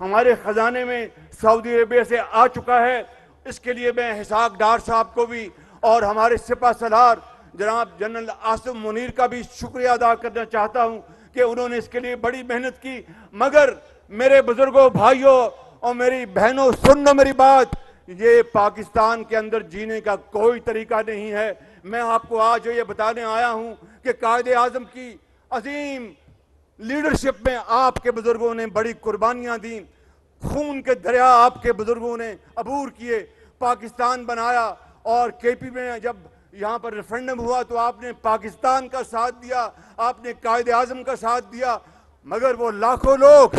ہمارے خزانے میں سعودی عربیہ سے آ چکا ہے۔ اس کے لیے میں اسحاق ڈار صاحب کو بھی اور ہمارے سپہ سالار جناب جنرل عاصم منیر کا بھی شکریہ ادا کرنا چاہتا ہوں کہ انہوں نے اس کے لیے بڑی محنت کی۔ مگر میرے بزرگوں، بھائیوں اور میری بہنوں، سن لو میری بات، یہ پاکستان کے اندر جینے کا کوئی طریقہ نہیں ہے۔ میں آپ کو آج یہ بتانے آیا ہوں کہ قائد اعظم کی عظیم لیڈرشپ میں آپ کے بزرگوں نے بڑی قربانیاں دیں، خون کے دریا آپ کے بزرگوں نے عبور کیے، پاکستان بنایا۔ اور کے پی میں جب یہاں پر ریفرنڈم ہوا تو آپ نے پاکستان کا ساتھ دیا، آپ نے قائد اعظم کا ساتھ دیا۔ مگر وہ لاکھوں لوگ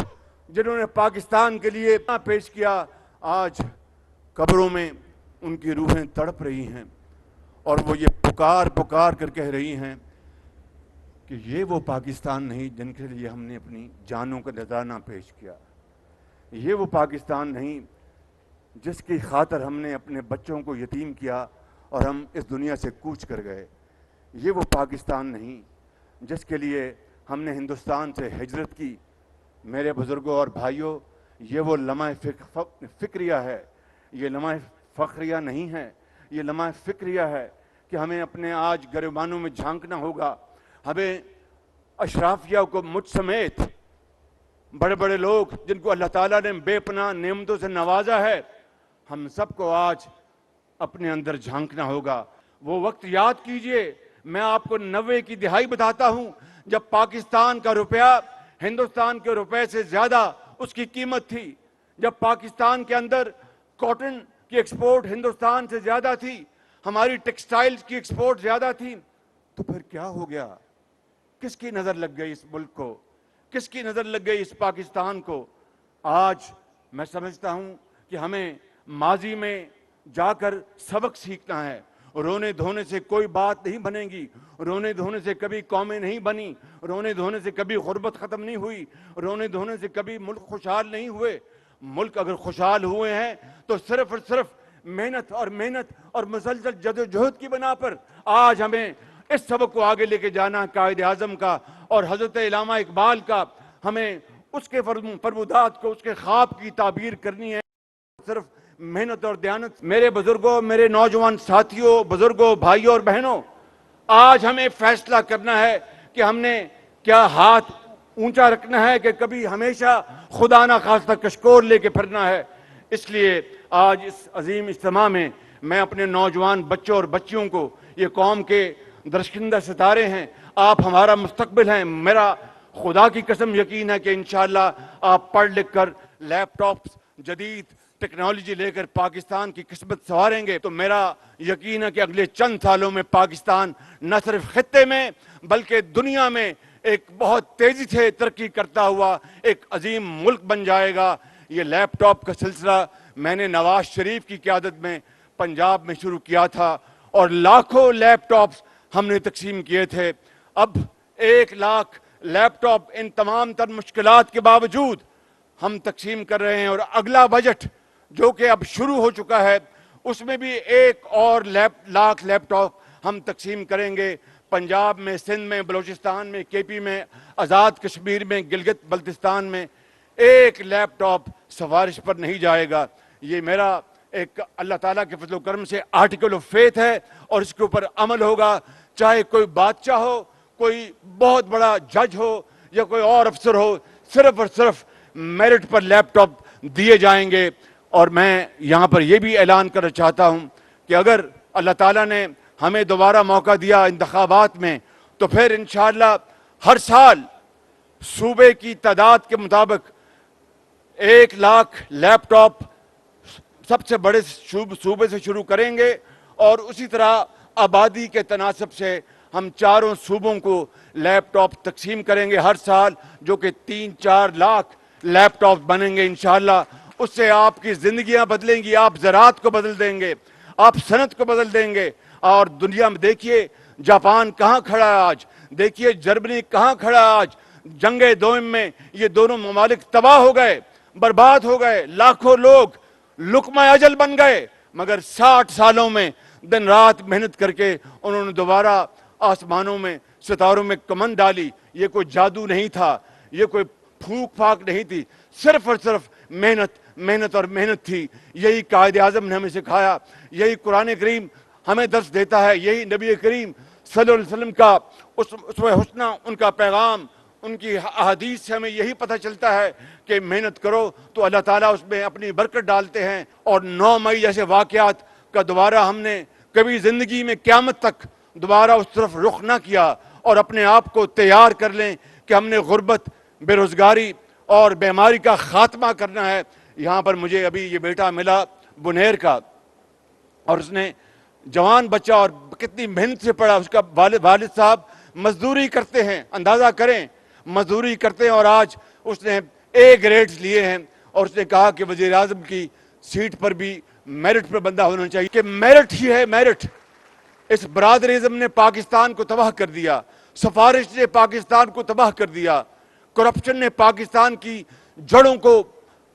جنہوں نے پاکستان کے لیے پیش کیا، آج قبروں میں ان کی روحیں تڑپ رہی ہیں اور وہ یہ پکار پکار کر کہہ رہی ہیں کہ یہ وہ پاکستان نہیں جن کے لیے ہم نے اپنی جانوں کا نذرانہ پیش کیا، یہ وہ پاکستان نہیں جس کی خاطر ہم نے اپنے بچوں کو یتیم کیا اور ہم اس دنیا سے کوچ کر گئے، یہ وہ پاکستان نہیں جس کے لیے ہم نے ہندوستان سے ہجرت کی۔ میرے بزرگوں اور بھائیوں، یہ وہ لمحہ فکریہ ہے، یہ لمحہ فخریہ نہیں ہے، یہ لمحہ فکریہ ہے کہ ہمیں اپنے آج گریبانوں میں جھانکنا ہوگا۔ ہمیں اشرافیہ کو، مجھ سمیت بڑے بڑے لوگ جن کو اللہ تعالیٰ نے بے پناہ نعمتوں سے نوازا ہے، ہم سب کو آج اپنے اندر جھانکنا ہوگا۔ وہ وقت یاد کیجئے، میں آپ کو 90 کی دہائی بتاتا ہوں جب پاکستان کا روپیہ ہندوستان کے روپے سے زیادہ اس کی قیمت تھی، جب پاکستان کے اندر کاٹن کی ایکسپورٹ ہندوستان سے زیادہ تھی، ہماری ٹیکسٹائلز کی ایکسپورٹ زیادہ تھی، تو پھر کیا ہو گیا؟ کس کی نظر لگ گئی اس ملک کو؟ کس کی نظر لگ گئی اس پاکستان کو؟ آج میں سمجھتا ہوں کہ ہمیں ماضی میں جا کر سبق سیکھنا ہے۔ رونے دھونے سے کوئی بات نہیں بنے گی، رونے دھونے سے کبھی قومیں نہیں بنی، رونے دھونے سے کبھی غربت ختم نہیں ہوئی، رونے دھونے سے کبھی ملک خوشحال نہیں ہوئے۔ ملک اگر خوشحال ہوئے ہیں تو صرف اور صرف محنت اور مسلسل جدوجہد کی بنا پر۔ آج ہمیں اس سبق کو آگے لے کے جانا قائد اعظم کا اور حضرت علامہ اقبال کا، ہمیں اس کے فرمودات کو، اس کے خواب کی تعبیر کرنی ہے، صرف محنت اور دیانت۔ میرے بزرگوں، میرے نوجوان ساتھیوں، بزرگوں، بھائیوں اور بہنوں، آج ہمیں فیصلہ کرنا ہے کہ ہم نے کیا ہاتھ اونچا رکھنا ہے کہ کبھی ہمیشہ خدا نہ خواستہ کشکول لے کے پھرنا ہے۔ اس لیے آج اس عظیم اجتماع میں میں اپنے نوجوان بچوں اور بچیوں کو، یہ قوم کے درشکندہ ستارے ہیں، آپ ہمارا مستقبل ہیں، میرا خدا کی قسم یقین ہے کہ انشاءاللہ آپ پڑھ لکھ کر لیپ ٹاپس، جدید ٹیکنالوجی لے کر پاکستان کی قسمت سنواریں گے۔ تو میرا یقین ہے کہ اگلے چند سالوں میں پاکستان نہ صرف خطے میں بلکہ دنیا میں ایک بہت تیزی سے ترقی کرتا ہوا ایک عظیم ملک بن جائے گا۔ یہ لیپ ٹاپ کا سلسلہ میں نے نواز شریف کی قیادت میں پنجاب میں شروع کیا تھا اور لاکھوں لیپ ٹاپس ہم نے تقسیم کیے تھے۔ اب 1 لاکھ لیپ ٹاپ ان تمام تر مشکلات کے باوجود ہم تقسیم کر رہے ہیں، اور اگلا بجٹ جو کہ اب شروع ہو چکا ہے اس میں بھی 1 اور لاکھ لیپ ٹاپ ہم تقسیم کریں گے۔ پنجاب میں، سندھ میں، بلوچستان میں، کے پی میں، آزاد کشمیر میں، گلگت بلتستان میں 1 لیپ ٹاپ سفارش پر نہیں جائے گا۔ یہ میرا ایک اللہ تعالیٰ کے فضل و کرم سے آرٹیکل آف فیتھ ہے اور اس کے اوپر عمل ہوگا۔ چاہے کوئی بادشاہ ہو، کوئی بہت بڑا جج ہو یا کوئی اور افسر ہو، صرف اور صرف میرٹ پر لیپ ٹاپ دیے جائیں گے۔ اور میں یہاں پر یہ بھی اعلان کرنا چاہتا ہوں کہ اگر اللہ تعالیٰ نے ہمیں دوبارہ موقع دیا انتخابات میں تو پھر انشاءاللہ ہر سال صوبے کی تعداد کے مطابق 1 لاکھ لیپ ٹاپ سب سے بڑے صوبے سے شروع کریں گے، اور اسی طرح آبادی کے تناسب سے ہم 4 صوبوں کو لیپ ٹاپ تقسیم کریں گے ہر سال، جو کہ 3-4 لاکھ لیپ ٹاپ بنیں گے انشاءاللہ۔ اس سے آپ کی زندگیاں بدلیں گی، آپ زراعت کو بدل دیں گے، آپ صنعت کو بدل دیں گے۔ اور دنیا میں دیکھیے جاپان کہاں کھڑا ہے آج، دیکھیے جرمنی کہاں کھڑا ہے آج۔ جنگ دوئم میں یہ دونوں ممالک تباہ ہو گئے، برباد ہو گئے، لاکھوں لوگ لقمہ اجل بن گئے، مگر 60 سالوں میں دن رات محنت کر کے انہوں نے دوبارہ آسمانوں میں، ستاروں میں کمند ڈالی۔ یہ کوئی جادو نہیں تھا، یہ کوئی پھونک پھاک نہیں تھی، صرف اور صرف محنت محنت اور محنت تھی. یہی قائد اعظم نے ہمیں سکھایا, یہی قرآن کریم ہمیں درس دیتا ہے, یہی نبی کریم صلی اللہ علیہ وسلم کا اسوہ حسنہ, ان کا پیغام, ان کی احادیث سے ہمیں یہی پتہ چلتا ہے کہ محنت کرو تو اللہ تعالیٰ اس میں اپنی برکت ڈالتے ہیں. اور 9 مئی جیسے واقعات کا دوبارہ ہم نے کبھی زندگی میں قیامت تک دوبارہ اس طرف رخ نہ کیا, اور اپنے آپ کو تیار کر لیں کہ ہم نے غربت, بے روزگاری اور بیماری کا خاتمہ کرنا ہے. یہاں پر مجھے ابھی یہ بیٹا ملا بنیر کا, اور اس نے جوان بچہ اور کتنی محنت سے پڑھا. اس کا والد صاحب مزدوری کرتے ہیں, اندازہ کریں مزدوری کرتے ہیں, اور آج اس نے A گریڈز لیے ہیں. اور اس نے کہا کہ وزیر اعظم کی سیٹ پر بھی میرٹ پر بندہ ہونا چاہیے, کہ میرٹ ہی ہے میرٹ. اس برادریزم نے پاکستان کو تباہ کر دیا, سفارش نے پاکستان کو تباہ کر دیا, کرپشن نے پاکستان کی جڑوں کو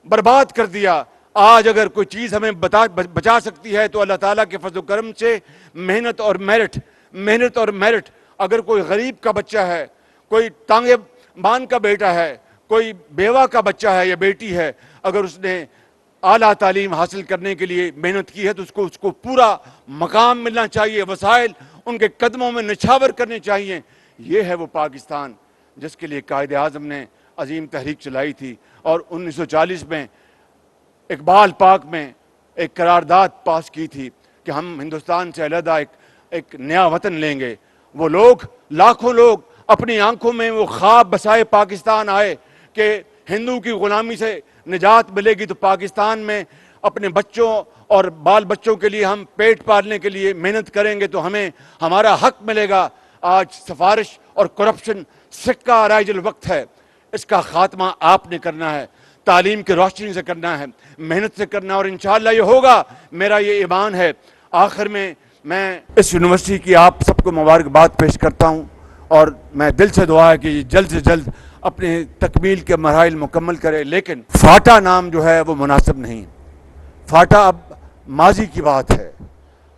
برباد کر دیا. آج اگر کوئی چیز ہمیں بچا سکتی ہے تو اللہ تعالیٰ کے فضل و کرم سے محنت اور میرٹ, محنت اور میرٹ. اگر کوئی غریب کا بچہ ہے, کوئی تانگے مان کا بیٹا ہے, کوئی بیوہ کا بچہ ہے یا بیٹی ہے, اگر اس نے اعلیٰ تعلیم حاصل کرنے کے لیے محنت کی ہے تو اس کو پورا مقام ملنا چاہیے, وسائل ان کے قدموں میں نچھاور کرنے چاہیے. یہ ہے وہ پاکستان جس کے لیے قائد اعظم نے عظیم تحریک چلائی تھی. اور 1940 میں اقبال پاک میں ایک قرارداد پاس کی تھی کہ ہم ہندوستان سے علیحدہ ایک نیا وطن لیں گے. وہ لوگ, لاکھوں لوگ اپنی آنکھوں میں وہ خواب بسائے پاکستان آئے کہ ہندو کی غلامی سے نجات ملے گی تو پاکستان میں اپنے بچوں اور بال بچوں کے لیے ہم پیٹ پالنے کے لیے محنت کریں گے تو ہمیں ہمارا حق ملے گا. آج سفارش اور کرپشن سکہ رائج الوقت ہے, اس کا خاتمہ آپ نے کرنا ہے, تعلیم کی روشنی سے کرنا ہے, محنت سے کرنا ہے, اور انشاءاللہ یہ ہوگا. میرا یہ ایمان ہے. آخر میں اس یونیورسٹی کی آپ سب کو مبارکباد پیش کرتا ہوں, اور میں دل سے دعا ہے کہ یہ جلد سے جلد اپنے تکمیل کے مراحل مکمل کرے. لیکن فاٹا نام جو ہے وہ مناسب نہیں. فاٹا اب ماضی کی بات ہے,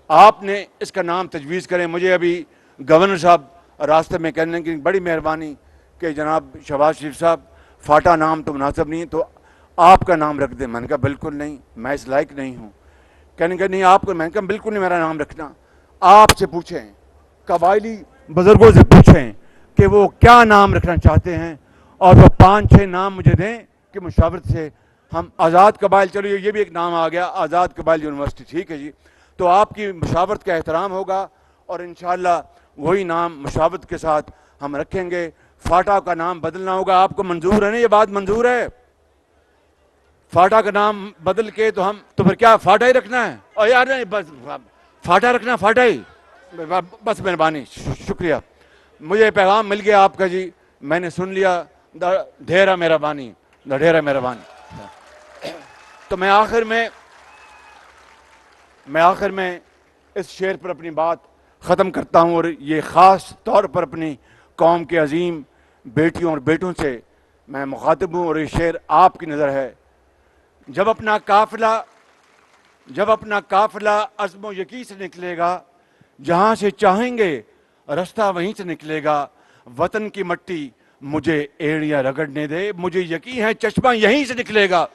آپ نے اس کا نام تجویز کریں. مجھے ابھی گورنر صاحب راستے میں کہنے کی بڑی مہربانی کہ جناب شہباز شریف صاحب فاٹا نام تو مناسب نہیں, تو آپ کا نام رکھ دیں. میں نے کہا بالکل نہیں, میں اس لائق نہیں ہوں. کہنے کہ نہیں آپ کو, میں نے کہا بالکل نہیں میرا نام رکھنا. آپ سے پوچھیں, قبائلی بزرگوں سے پوچھیں کہ وہ کیا نام رکھنا چاہتے ہیں, اور وہ 5-6 نام مجھے دیں کہ مشاورت سے ہم آزاد قبائل, چلو یہ بھی ایک نام آ گیا, آزاد قبائل یونیورسٹی, ٹھیک ہے جی. تو آپ کی مشاورت کا احترام ہوگا, اور انشاءاللہ وہی نام مشاورت کے ساتھ ہم رکھیں گے. فاٹا کا نام بدلنا ہوگا. آپ کو منظور ہے نا, یہ بات منظور ہے؟ فاٹا کا نام بدل کے تو پھر کیا فاٹا ہی رکھنا ہے؟ اور یار نہیں, بس فاٹا رکھنا, فاٹا ہی بس. مہربانی, شکریہ. مجھے پیغام مل گیا آپ کا جی, میں نے سن لیا. ڈھیرا مہربانی, ڈھیرا مہربانی. تو میں آخر میں اس شعر پر اپنی بات ختم کرتا ہوں, اور یہ خاص طور پر اپنی قوم کے عظیم بیٹیوں اور بیٹوں سے میں مخاطب ہوں, اور یہ شعر آپ کی نظر ہے. جب اپنا قافلہ عزم و یقین سے نکلے گا, جہاں سے چاہیں گے رستہ وہیں سے نکلے گا. وطن کی مٹی مجھے ایڑیاں رگڑنے دے, مجھے یقین ہے چشمہ یہیں سے نکلے گا.